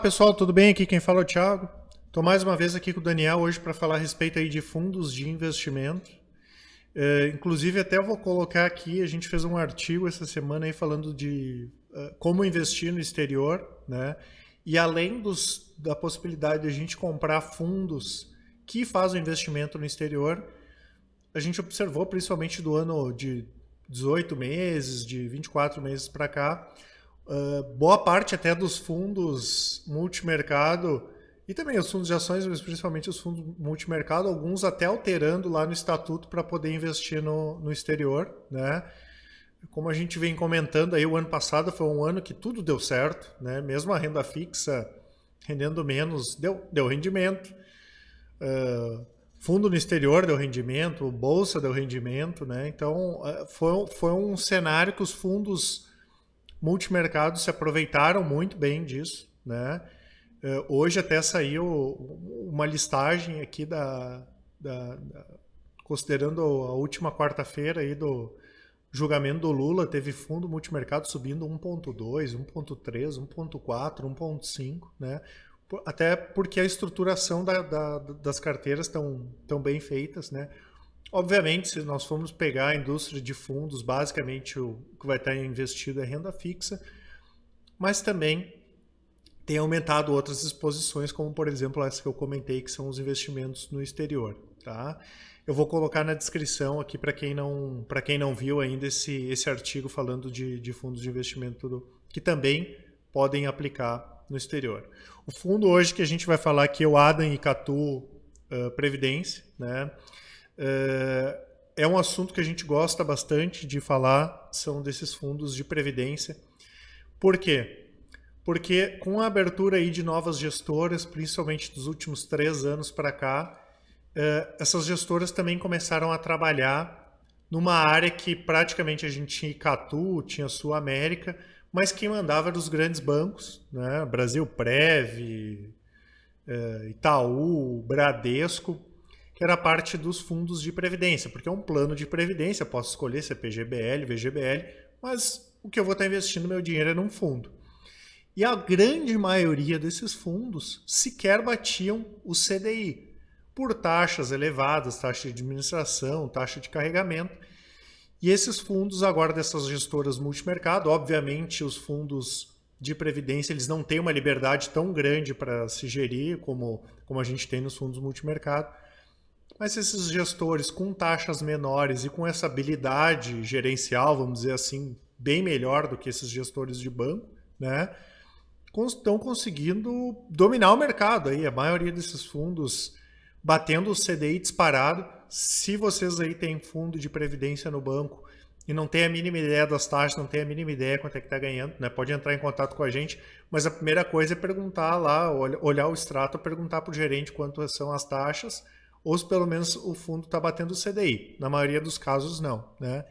pessoal, tudo bem? Aqui quem fala é o Thiago. Estou mais uma vez aqui com o Daniel hoje para falar a respeito aí de fundos de investimento. Inclusive até eu vou colocar aqui, a gente fez um artigo essa semana aí falando de como investir no exterior, né? E além da possibilidade de a gente comprar fundos que fazem investimento no exterior, a gente observou principalmente do ano de 18 meses, de 24 meses para cá, boa parte até dos fundos multimercado e também os fundos de ações, mas principalmente os fundos multimercado, alguns até alterando lá no estatuto para poder investir no exterior, né? Como a gente vem comentando aí, o ano passado foi um ano que tudo deu certo, né? Mesmo a renda fixa rendendo menos, deu rendimento. Fundo no exterior deu rendimento, bolsa deu rendimento, né? Então foi um cenário que os fundos multimercados se aproveitaram muito bem disso, né? Hoje até saiu uma listagem aqui considerando a última quarta-feira aí do julgamento do Lula, teve fundo multimercado subindo 1,2, 1,3, 1,4, 1,5, né? Até porque a estruturação das carteiras estão bem feitas, né? Obviamente, se nós formos pegar a indústria de fundos, basicamente o que vai estar investido é renda fixa, mas também tem aumentado outras exposições, como por exemplo essa que eu comentei, que são os investimentos no exterior. Tá? Eu vou colocar na descrição aqui para quem não viu ainda esse artigo falando de fundos de investimento que também podem aplicar no exterior. O fundo hoje que a gente vai falar aqui é o Adam e Catu Previdência, né? É um assunto que a gente gosta bastante de falar, são desses fundos de previdência. Por quê? Porque com a abertura aí de novas gestoras, principalmente dos últimos 3 anos para cá, essas gestoras também começaram a trabalhar numa área que praticamente a gente tinha Icatu, tinha Sul América, mas quem mandava eram os grandes bancos, né? Brasil Prev, Itaú, Bradesco, que era parte dos fundos de previdência, porque é um plano de previdência, posso escolher se é PGBL, VGBL, mas o que eu vou estar investindo meu dinheiro é num fundo. E a grande maioria desses fundos sequer batiam o CDI, por taxas elevadas, taxa de administração, taxa de carregamento. E esses fundos agora dessas gestoras multimercado, obviamente os fundos de previdência eles não têm uma liberdade tão grande para se gerir como a gente tem nos fundos multimercado, mas esses gestores com taxas menores e com essa habilidade gerencial, vamos dizer assim, bem melhor do que esses gestores de banco, né? Estão conseguindo dominar o mercado aí. A maioria desses fundos batendo o CDI disparado. Se vocês aí têm fundo de previdência no banco e não tem a mínima ideia das taxas, não tem a mínima ideia quanto é que está ganhando, né? Pode entrar em contato com a gente, mas a primeira coisa é perguntar lá, olhar o extrato, perguntar para o gerente quanto são as taxas, ou se pelo menos o fundo está batendo o CDI. Na maioria dos casos, não, né?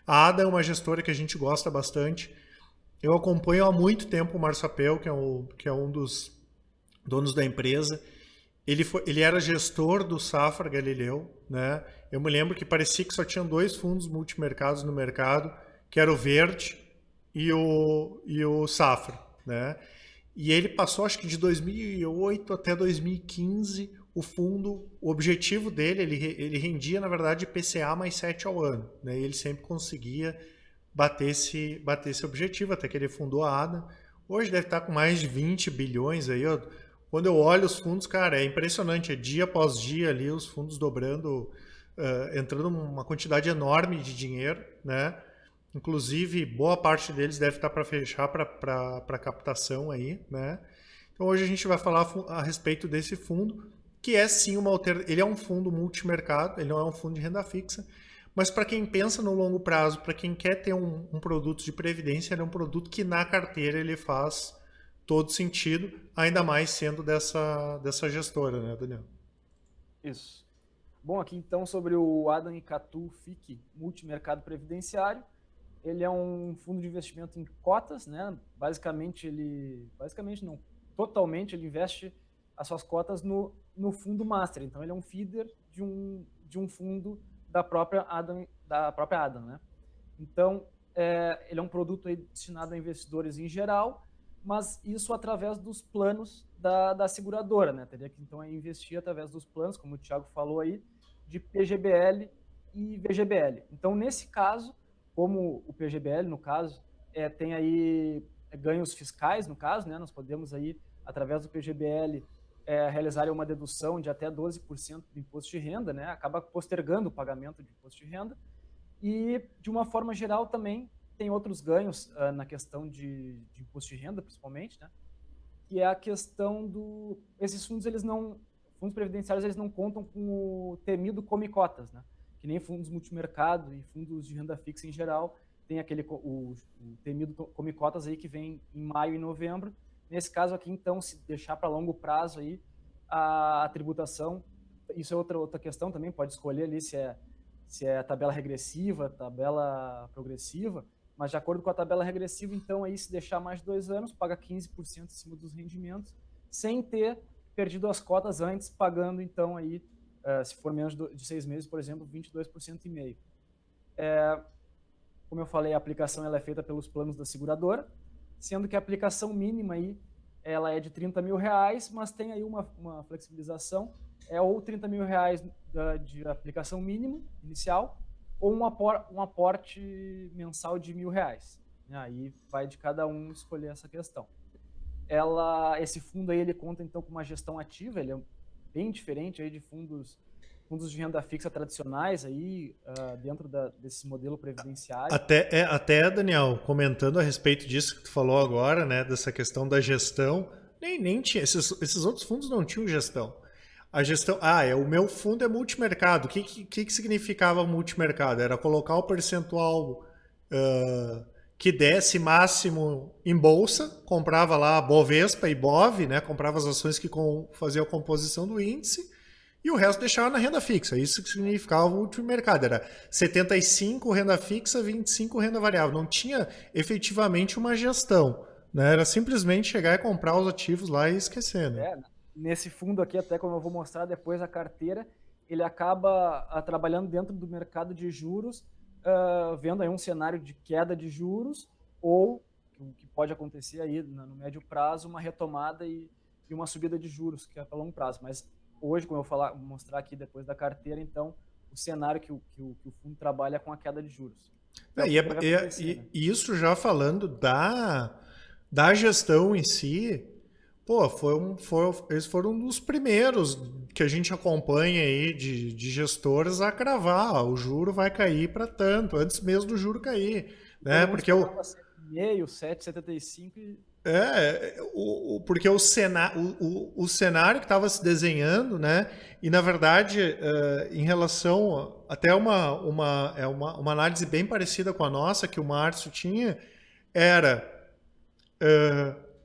A ADA é uma gestora que a gente gosta bastante. Eu acompanho há muito tempo o Márcio Apel, que é um dos donos da empresa. Ele era gestor do Safra Galileu, né? Eu me lembro que parecia que só tinham 2 fundos multimercados no mercado, que era o Verde e o Safra, né? E ele passou, acho que de 2008 até 2015, o objetivo dele, ele rendia, na verdade, PCA mais 7 ao ano, né? E ele sempre conseguia bater esse objetivo, até que ele fundou a ADA. Hoje deve estar com mais de 20 bilhões aí. Quando eu olho os fundos, cara, é impressionante. É dia após dia ali os fundos dobrando, entrando uma quantidade enorme de dinheiro, né? Inclusive, boa parte deles deve estar para fechar para captação aí, né? Então hoje a gente vai falar a respeito desse fundo, que é sim uma alternativa. Ele é um fundo multimercado, ele não é um fundo de renda fixa, mas para quem pensa no longo prazo, para quem quer ter um produto de previdência, ele é um produto que na carteira ele faz todo sentido, ainda mais sendo dessa gestora, né, Daniel? Isso. Bom, aqui então sobre o Adam e Catu FIC Multimercado Previdenciário. Ele é um fundo de investimento em cotas, né? Basicamente não, totalmente ele investe as suas cotas no fundo master. Então ele é um feeder de um fundo da própria Adam, né? Então ele é um produto aí destinado a investidores em geral, mas isso através dos planos da seguradora, né? Teria que então investir através dos planos, como o Thiago falou aí, de PGBL e VGBL. Então, nesse caso, como o PGBL, no caso, tem aí ganhos fiscais, no caso, né? Nós podemos aí, através do PGBL, realizar uma dedução de até 12% do imposto de renda, né? Acaba postergando o pagamento de imposto de renda. E, de uma forma geral, também tem outros ganhos na questão de imposto de renda, principalmente, né? Que é a questão esses fundos, fundos previdenciários, eles não contam com o temido come-cotas, né? Que nem fundos multimercado e fundos de renda fixa em geral, tem o temido come-cotas aí que vem em maio e novembro. Nesse caso aqui, então, se deixar para longo prazo aí a tributação, isso é outra questão também, pode escolher ali se é tabela regressiva, tabela progressiva, mas de acordo com a tabela regressiva, então, aí se deixar mais de 2 anos, paga 15% em cima dos rendimentos, sem ter perdido as cotas antes, pagando, então, aí, se for menos de 6 meses, por exemplo, 22,5%. Como eu falei, a aplicação ela é feita pelos planos da seguradora, sendo que a aplicação mínima aí, ela é de R$30 mil, mas tem aí uma flexibilização, ou R$30 mil de aplicação mínima inicial, ou um aporte mensal de R$1.000. Aí vai de cada um escolher essa questão. Esse fundo aí, ele conta então com uma gestão ativa, ele é bem diferente aí de fundos de renda fixa tradicionais aí, dentro desse modelo previdenciário. Até, Daniel, comentando a respeito disso que tu falou agora, né, dessa questão da gestão, nem tinha, esses outros fundos não tinham gestão. A gestão, o meu fundo é multimercado. O que significava multimercado? Era colocar o percentual que desse máximo em bolsa, comprava lá Bovespa e Bov, né, comprava as ações que faziam a composição do índice, e o resto deixava na renda fixa. Isso que significava o último mercado. Era 75 renda fixa, 25 renda variável. Não tinha efetivamente uma gestão. Né? Era simplesmente chegar e comprar os ativos lá e esquecer. Né? Nesse fundo aqui, até como eu vou mostrar depois a carteira, ele acaba trabalhando dentro do mercado de juros, vendo aí um cenário de queda de juros, ou o que pode acontecer aí no médio prazo, uma retomada e uma subida de juros, que é para longo prazo. Mas hoje, como eu vou mostrar aqui depois da carteira, então, o cenário que o fundo trabalha é com a queda de juros. E isso já falando da gestão em si, eles foram um dos primeiros que a gente acompanha aí de gestores a cravar. O juro vai cair para tanto, antes mesmo do juro cair. Né? Porque 7,5, 7,75 porque o cenário que estava se desenhando, né? E na verdade, em relação até uma análise bem parecida com a nossa que o Márcio tinha, era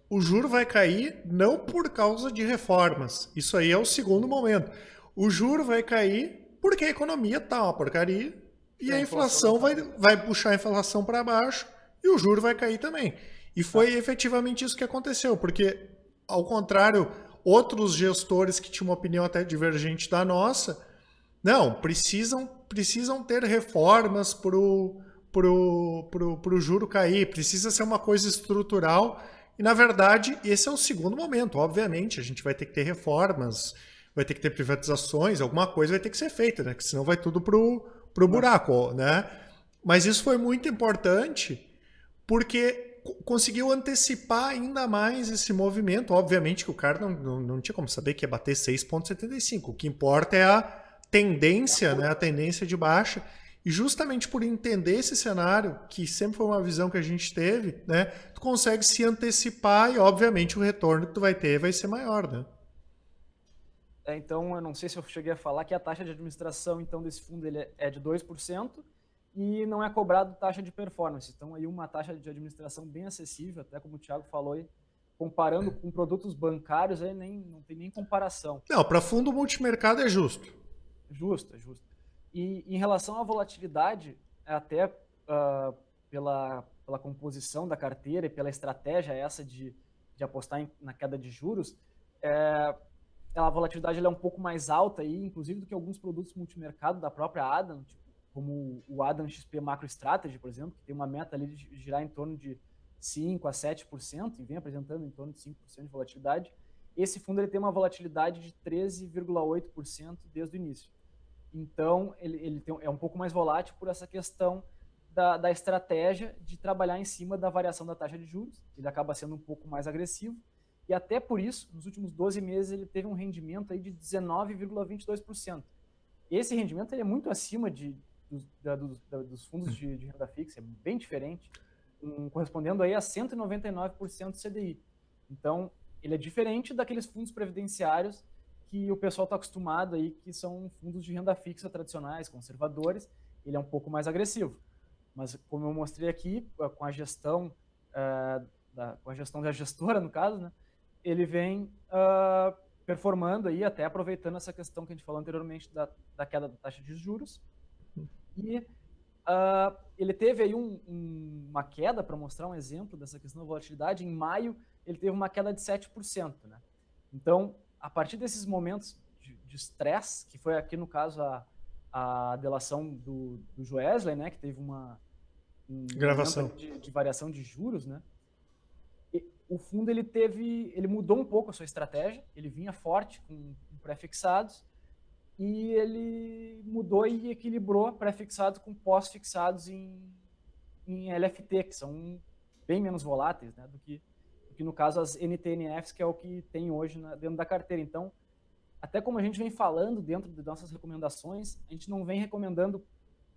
o juro vai cair não por causa de reformas. Isso aí é o segundo momento. O juro vai cair porque a economia tá uma porcaria e a inflação vai puxar a inflação para baixo e o juro vai cair também. E foi efetivamente isso que aconteceu, porque, ao contrário, outros gestores que tinham uma opinião até divergente da nossa, não, precisam ter reformas pro juro cair, precisa ser uma coisa estrutural. E, na verdade, esse é o segundo momento. Obviamente, a gente vai ter que ter reformas, vai ter que ter privatizações, alguma coisa vai ter que ser feita, né? Porque senão vai tudo pro buraco, né? Mas isso foi muito importante porque conseguiu antecipar ainda mais esse movimento. Obviamente que o cara não tinha como saber que ia bater 6,75. O que importa é a tendência, né? A tendência de baixa. E justamente por entender esse cenário, que sempre foi uma visão que a gente teve, né? Tu consegue se antecipar e, obviamente, o retorno que tu vai ter vai ser maior, né? Então, eu não sei se eu cheguei a falar que a taxa de administração então desse fundo ele é de 2%, e não é cobrado taxa de performance. Então, aí uma taxa de administração bem acessível, até como o Thiago falou aí, comparando com produtos bancários, aí não tem nem comparação. Não, para fundo multimercado é justo. Justo. E em relação à volatilidade, até pela composição da carteira e pela estratégia essa de apostar na queda de juros, a volatilidade ela é um pouco mais alta, aí, inclusive, do que alguns produtos multimercado da própria Adam, tipo, como o Adam XP Macro Strategy, por exemplo, que tem uma meta ali de girar em torno de 5% a 7% e vem apresentando em torno de 5% de volatilidade, esse fundo ele tem uma volatilidade de 13,8% desde o início. Então, é um pouco mais volátil por essa questão da estratégia de trabalhar em cima da variação da taxa de juros. Ele acaba sendo um pouco mais agressivo. E até por isso, nos últimos 12 meses, ele teve um rendimento aí de 19,22%. Esse rendimento ele é muito acima dos fundos de renda fixa, é bem diferente, correspondendo aí a 199% do CDI. Então, ele é diferente daqueles fundos previdenciários que o pessoal está acostumado aí, que são fundos de renda fixa tradicionais, conservadores. Ele é um pouco mais agressivo. Mas, como eu mostrei aqui, com a gestão da gestora, no caso, né, ele vem performando aí, até aproveitando essa questão que a gente falou anteriormente da queda da taxa de juros. E ele teve aí uma queda, para mostrar um exemplo dessa questão da volatilidade. Em maio, ele teve uma queda de 7%. Né? Então, a partir desses momentos de estresse, que foi aqui no caso a delação do Joesley, né, que teve um gravação de variação de juros, né? O fundo ele mudou um pouco a sua estratégia, ele vinha forte com pré-fixados e ele mudou e equilibrou pré-fixados com pós-fixados em LFT, que são bem menos voláteis, né, do que no caso as NTNFs, que é o que tem hoje dentro da carteira. Então, até como a gente vem falando dentro de nossas recomendações, a gente não vem recomendando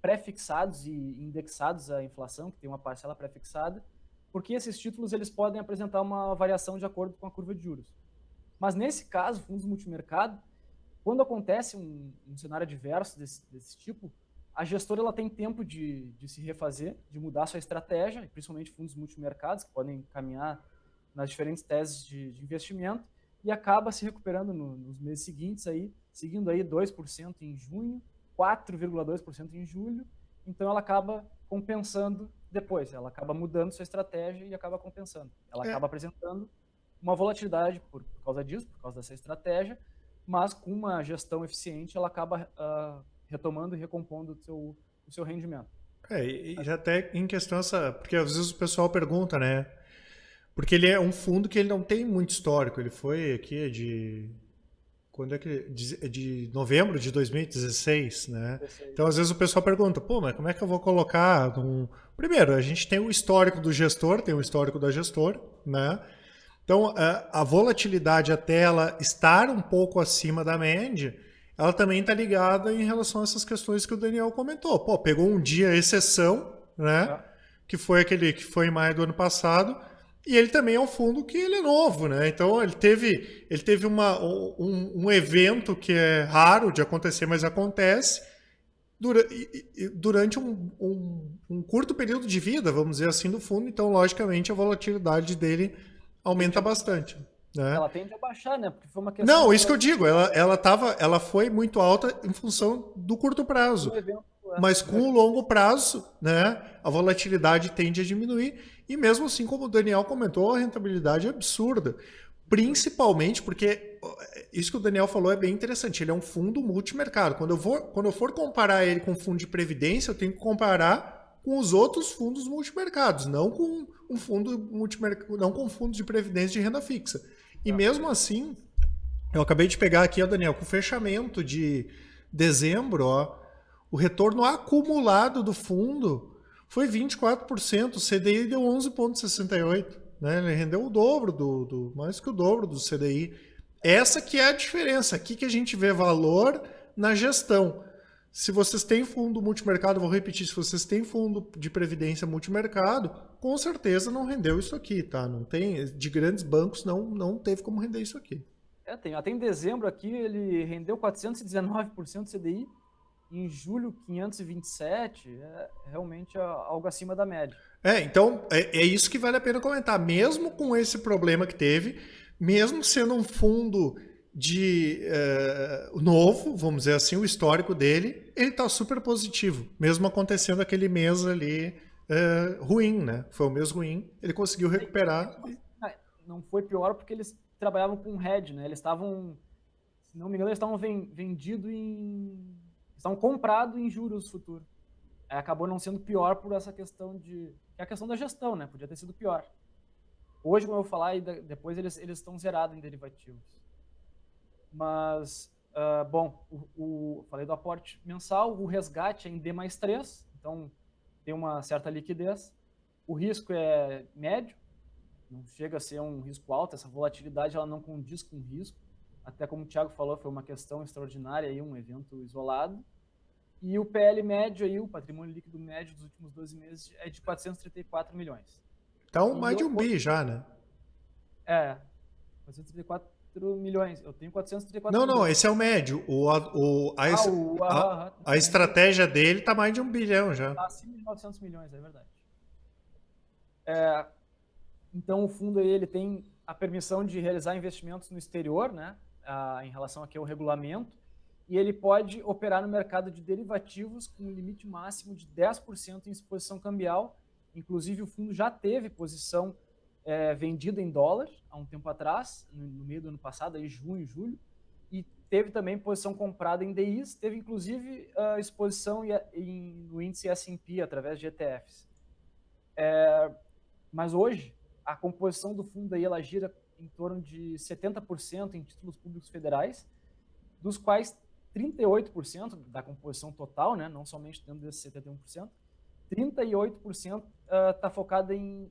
pré-fixados e indexados à inflação, que tem uma parcela pré-fixada, porque esses títulos eles podem apresentar uma variação de acordo com a curva de juros. Mas nesse caso, fundos multimercado, quando acontece um cenário adverso desse tipo, a gestora ela tem tempo de se refazer, de mudar sua estratégia, principalmente fundos multimercados, que podem caminhar nas diferentes teses de investimento, e acaba se recuperando nos meses seguintes, aí, seguindo aí 2% em junho, 4,2% em julho, então ela acaba compensando depois, ela acaba mudando sua estratégia e acaba compensando. Ela acaba apresentando uma volatilidade por causa disso, por causa dessa estratégia, mas com uma gestão eficiente ela acaba retomando e recompondo o seu rendimento. E até em questão porque às vezes o pessoal pergunta, né? Porque ele é um fundo que ele não tem muito histórico, ele foi aqui quando é que de novembro de 2016, né? Então às vezes o pessoal pergunta, pô, mas como é que eu vou colocar Primeiro, a gente tem o histórico do gestor, tem o histórico da gestora, né? Então a volatilidade até ela estar um pouco acima da média, ela também está ligada em relação a essas questões que o Daniel comentou. Pô, pegou um dia exceção, né? Que foi aquele que foi em maio do ano passado. E ele também é um fundo que ele é novo, né? Então ele teve um evento que é raro de acontecer, mas acontece durante um curto período de vida, vamos dizer assim, do fundo. Então, logicamente, a volatilidade dele aumenta bastante. Né? Ela tende a baixar, né? Porque foi uma questão. Não, isso que eu digo. Ela foi muito alta em função do curto prazo. Mas com o longo prazo, né, a volatilidade tende a diminuir. E mesmo assim, como o Daniel comentou, a rentabilidade é absurda. Principalmente porque isso que o Daniel falou é bem interessante. Ele é um fundo multimercado. Quando eu for comparar ele com um fundo de previdência, eu tenho que comparar com os outros fundos multimercados, não com um fundo não com um fundo de previdência de renda fixa. E mesmo assim, eu acabei de pegar aqui, ó, Daniel, com o fechamento de dezembro, ó, o retorno acumulado do fundo foi 24%, o CDI deu 11,68%. Né? Ele rendeu o dobro, mais que o dobro do CDI. Essa que é a diferença. Aqui que a gente vê valor na gestão. Se vocês têm fundo multimercado, vou repetir, se vocês têm fundo de previdência multimercado, com certeza não rendeu isso aqui, tá? Não tem, de grandes bancos não teve como render isso aqui. Até em dezembro aqui ele rendeu 419% do CDI. Em julho, 527, é realmente algo acima da média. Então, é isso que vale a pena comentar. Mesmo com esse problema que teve, mesmo sendo um fundo novo, vamos dizer assim, o histórico dele, ele está super positivo. Mesmo acontecendo aquele mês ali ruim, né? Foi um mês ruim, ele conseguiu recuperar. Não foi pior porque eles trabalhavam com hedge, né? Eles estavam, se não me engano, eles estavam vendidos estavam comprados em juros futuros. acabou não sendo pior por essa questão que é a questão da gestão, né? Podia ter sido pior. Hoje, como eu vou falar, e depois eles estão zerados em derivativos. Mas, bom, falei do aporte mensal, o resgate é em D+3, então tem uma certa liquidez. O risco é médio, não chega a ser um risco alto, essa volatilidade ela não condiz com o risco. Até como o Thiago falou, foi uma questão extraordinária, aí, um evento isolado. E o PL médio, aí, o patrimônio líquido médio dos últimos 12 meses é de 434 milhões. Então, mais de um bi já, né? 434 milhões. Eu tenho 434 Não, milhões. esse é o médio. A estratégia dele tá mais de 1 bilhão já. Está acima de 900 milhões, é verdade. Então, o fundo aí, ele tem a permissão de realizar investimentos no exterior, né? Em relação aqui ao regulamento, e ele pode operar no mercado de derivativos com um limite máximo de 10% em exposição cambial. Inclusive, o fundo já teve posição vendida em dólar há um tempo atrás, no meio do ano passado, aí junho, julho, e teve também posição comprada em DIs, teve inclusive exposição no índice S&P através de ETFs. Mas hoje, a composição do fundo aí, ela gira em torno de 70% em títulos públicos federais, dos quais 38% da composição total, né, não somente dentro desses 71%, 38% está focada em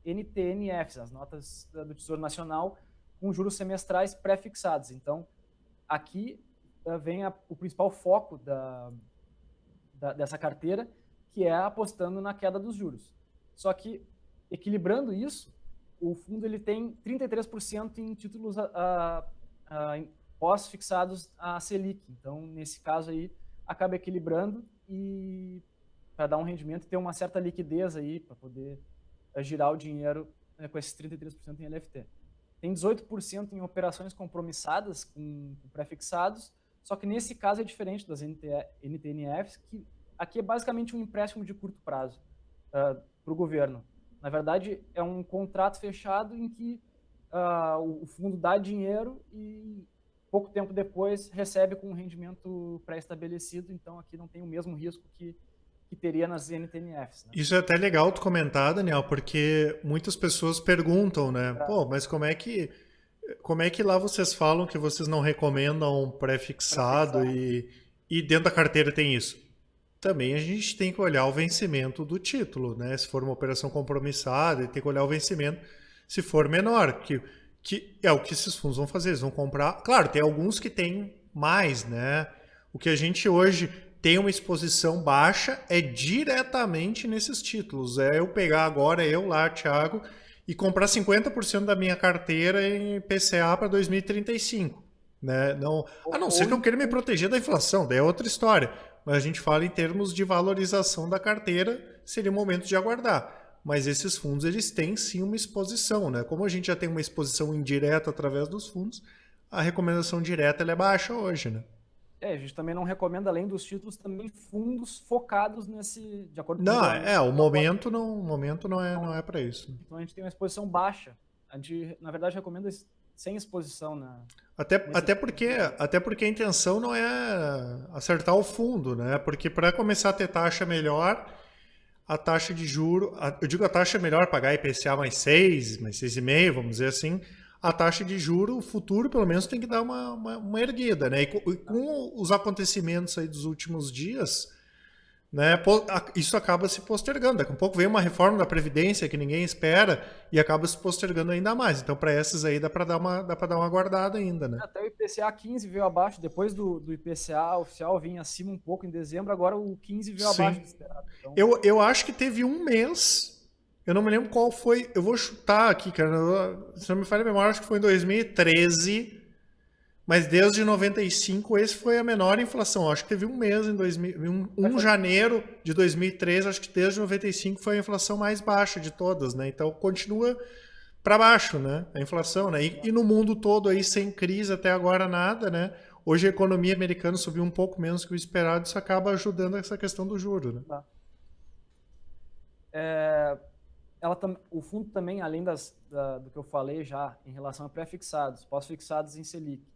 NTNFs, as notas do Tesouro Nacional, com juros semestrais pré-fixados. Então, aqui vem o principal foco dessa carteira, que é apostando na queda dos juros. Só que, equilibrando isso, o fundo ele tem 33% em títulos pós-fixados a Selic. Então, nesse caso aí, acaba equilibrando e para dar um rendimento e ter uma certa liquidez aí para poder girar o dinheiro com esses 33% em LFT. Tem 18% em operações compromissadas com pré-fixados, só que nesse caso é diferente das NTNFs, que aqui é basicamente um empréstimo de curto prazo para o governo. Na verdade, é um contrato fechado em que o fundo dá dinheiro e pouco tempo depois recebe com um rendimento pré-estabelecido, então aqui não tem o mesmo risco que teria nas NTNFs. Né? Isso é até legal tu comentar, Daniel, porque muitas pessoas perguntam, né? Pô, mas como é que lá vocês falam que vocês não recomendam pré-fixado e dentro da carteira tem isso? Também a gente tem que olhar o vencimento do título, né? Se for uma operação compromissada, tem que olhar o vencimento se for menor, que é o que esses fundos vão fazer, eles vão comprar. Claro, tem alguns que tem mais, né? O que a gente hoje tem uma exposição baixa é diretamente nesses títulos. É eu pegar agora, eu lá, Thiago, e comprar 50% da minha carteira em PCA para 2035. Né? Não, a não ser que eu queira me proteger da inflação, daí é outra história. Mas a gente fala em termos de valorização da carteira, seria o momento de aguardar. Mas esses fundos, eles têm sim uma exposição. Né? Como a gente já tem uma exposição indireta através dos fundos, a recomendação direta ela é baixa hoje, né? A gente também não recomenda, além dos títulos, também fundos focados nesse, de acordo com o momento não é para isso. Então a gente tem uma exposição baixa. A gente, na verdade, recomenda sem exposição. Até porque a intenção não é acertar o fundo, né? Porque para começar a ter taxa melhor, a taxa de juro, eu digo a taxa melhor, pagar IPCA mais 6, mais 6,5, vamos dizer assim, a taxa de juro, o futuro, pelo menos, tem que dar uma erguida, né? E com os acontecimentos aí dos últimos dias, né, isso acaba se postergando. Daqui a pouco vem uma reforma da Previdência que ninguém espera e acaba se postergando ainda mais. Então, para essas aí, dá para dar uma guardada ainda, né? Até o IPCA 15 veio abaixo, depois do IPCA oficial vinha acima um pouco em dezembro, agora o 15 veio abaixo do esperado. Então... Eu acho que teve um mês... Eu não me lembro qual foi. Eu vou chutar aqui, cara. Se não me falha a memória, acho que foi em 2013. Mas desde 95, esse foi a menor inflação. Acho que teve um mês em 1 janeiro de 2013. Acho que desde 95 foi a inflação mais baixa de todas, né? Então continua para baixo, né? A inflação, né? E no mundo todo aí sem crise até agora nada, né? Hoje a economia americana subiu um pouco menos que o esperado. Isso acaba ajudando essa questão do juro, né? O fundo também, além do que eu falei já em relação a pré-fixados, pós-fixados em Selic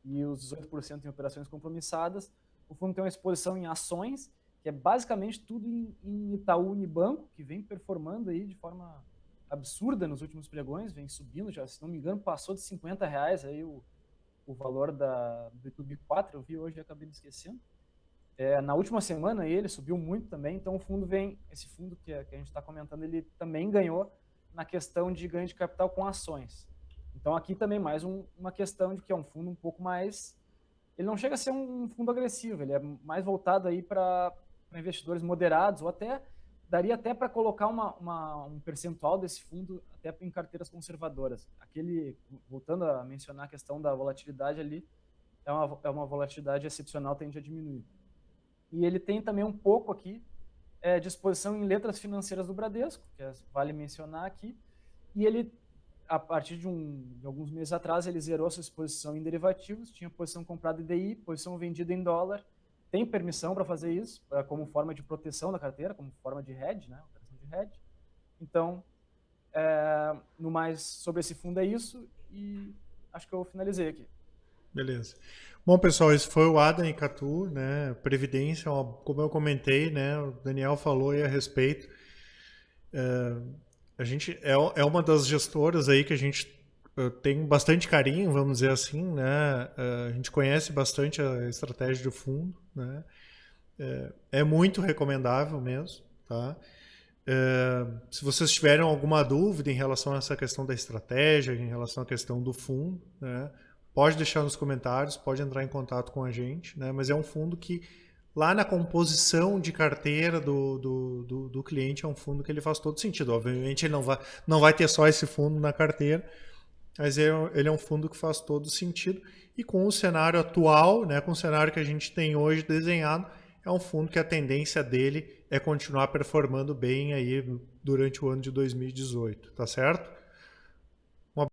e os 18% em operações compromissadas, o fundo tem uma exposição em ações que é basicamente tudo em Itaú Unibanco, que vem performando aí de forma absurda nos últimos pregões, vem subindo, já, se não me engano, passou de R$ 50 aí o valor do YouTube 4, eu vi hoje e acabei me esquecendo. Na última semana ele subiu muito também, então o fundo esse fundo que a gente está comentando, ele também ganhou na questão de ganho de capital com ações. Então aqui também mais uma questão de que é um fundo um pouco mais, ele não chega a ser um fundo agressivo, ele é mais voltado aí para investidores moderados, ou até daria até para colocar um percentual desse fundo até em carteiras conservadoras. Voltando a mencionar a questão da volatilidade ali, é uma volatilidade excepcional, tende a diminuir. E ele tem também um pouco aqui de exposição em letras financeiras do Bradesco, que vale mencionar aqui, e ele, a partir de alguns meses atrás, ele zerou sua exposição em derivativos, tinha posição comprada em DI, posição vendida em dólar, tem permissão para fazer isso, como forma de proteção da carteira, como forma de hedge, né, operação de hedge. Então, no mais sobre esse fundo é isso, e acho que eu finalizei aqui. Beleza. Bom, pessoal, esse foi o Adam e Catu, né? Previdência, como eu comentei, né? O Daniel falou aí a respeito. A gente é uma das gestoras aí que a gente tem bastante carinho, vamos dizer assim, né? A gente conhece bastante a estratégia do fundo, né? É muito recomendável mesmo, tá? Se vocês tiverem alguma dúvida em relação a essa questão da estratégia, em relação à questão do fundo, né? Pode deixar nos comentários, pode entrar em contato com a gente, né? Mas é um fundo que lá na composição de carteira do cliente é um fundo que ele faz todo sentido. Obviamente ele não vai ter só esse fundo na carteira, mas ele é um fundo que faz todo sentido. E com o cenário atual, né, com o cenário que a gente tem hoje desenhado, é um fundo que a tendência dele é continuar performando bem aí durante o ano de 2018, tá certo?